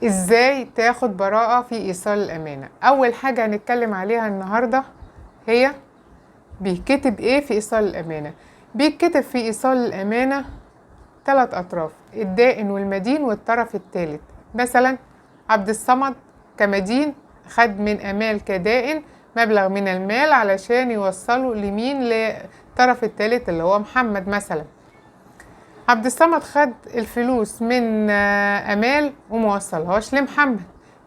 ازاي تاخد براءة في ايصال الامانة؟ اول حاجة هنتكلم عليها النهاردة هي بيتكتب ايه في ايصال الامانة. بيتكتب في ايصال الامانة 3 اطراف: الدائن والمدين والطرف الثالث. مثلا عبد الصمد كمدين خد من امال كدائن مبلغ من المال علشان يوصله لمين؟ للطرف الثالث اللي هو محمد. مثلا عبد الصمد خد الفلوس من امال وموصلهاش لمحمد،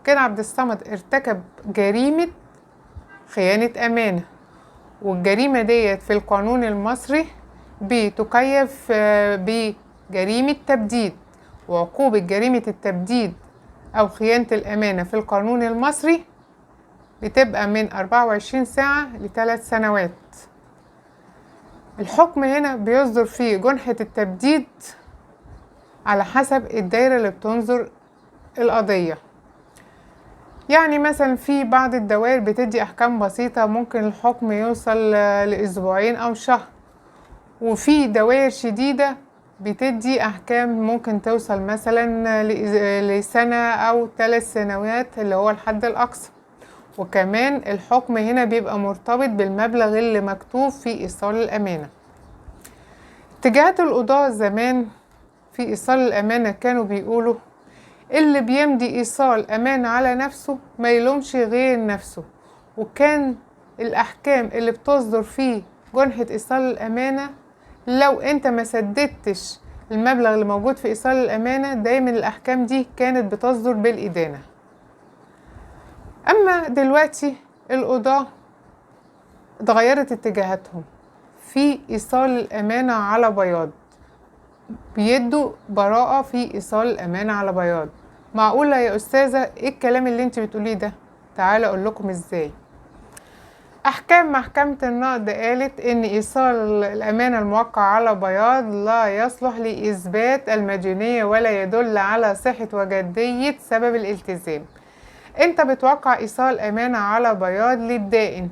كده عبد الصمد ارتكب جريمة خيانة امانة، والجريمة ديت في القانون المصري بتكيف بجريمة تبديد. وعقوبة جريمة التبديد او خيانة الامانة في القانون المصري بتبقى من 24 ساعة ل3 سنوات. الحكم هنا بيصدر فيه جنحة التبديد على حسب الدائرة اللي بتنظر القضية. يعني مثلا في بعض الدوائر بتدي أحكام بسيطة، ممكن الحكم يوصل لأسبوعين أو شهر، وفي دوائر شديدة بتدي أحكام ممكن توصل مثلا لسنة أو 3 سنوات اللي هو الحد الأقصى. وكمان الحكم هنا بيبقى مرتبط بالمبلغ اللي مكتوب في إيصال الأمانة. اتجاهات القضاة زمان في إيصال الأمانة كانوا بيقولوا اللي بيمضي إيصال أمانة على نفسه ما يلومش غير نفسه، وكان الأحكام اللي بتصدر فيه جنحة إيصال الأمانة لو أنت ما سددتش المبلغ اللي موجود في إيصال الأمانة دايما الأحكام دي كانت بتصدر بالإدانة. أما دلوقتي القضاة اتغيرت اتجاهاتهم في إيصال الأمانة على بياض، بيدوا براءة في إيصال الأمانة على بياض. معقولة يا أستاذة إيه الكلام اللي انت بتقوليه ده؟ تعالى أقول لكم إزاي. أحكام محكمة النقد قالت إن إيصال الأمانة الموقع على بياض لا يصلح لإثبات المديونية ولا يدل على صحة وجدية سبب الالتزام. انت بتوقع إيصال أمانة على بياض للدائن،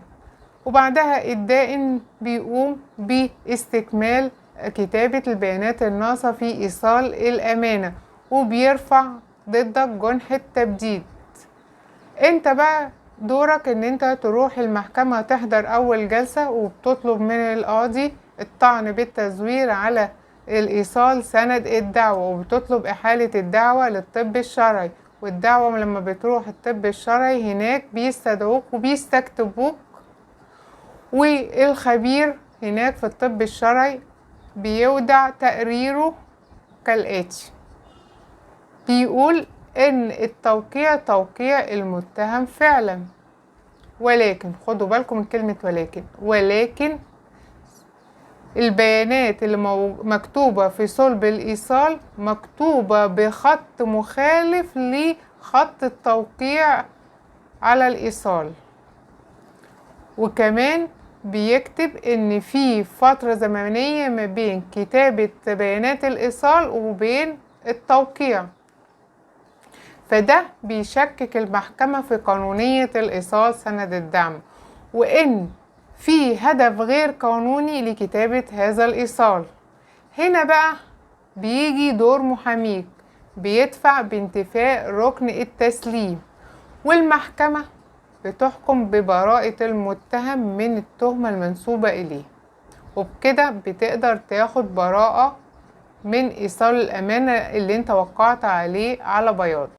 وبعدها الدائن بيقوم باستكمال كتابة البيانات الناقصة في إيصال الأمانة وبيرفع ضدك جنحة تبديد. انت بقى دورك ان انت تروح المحكمة تحضر اول جلسة وبتطلب من القاضي الطعن بالتزوير على الإيصال سند الدعوة، وبتطلب إحالة الدعوة للطب الشرعي. والدعوة لما بتروح الطب الشرعي هناك بيستدعوك وبيستكتبوك، والخبير هناك في الطب الشرعي بيودع تقريره كالآتي: بيقول ان التوقيع توقيع المتهم فعلا، ولكن خدوا بالكم من كلمة ولكن البيانات اللي مكتوبة في صلب الإيصال مكتوبة بخط مخالف لخط التوقيع على الإيصال. وكمان بيكتب ان في فترة زمنية ما بين كتابة بيانات الإيصال وبين التوقيع، فده بيشكك المحكمة في قانونية الإيصال سند الدعم، وإن في هدف غير قانوني لكتابة هذا الإيصال. هنا بقى بيجي دور محاميك، بيدفع بانتفاء ركن التسليم، والمحكمة بتحكم ببراءة المتهم من التهمة المنسوبة إليه، وبكده بتقدر تاخد براءة من إيصال الأمانة اللي انت وقعت عليه على بياض.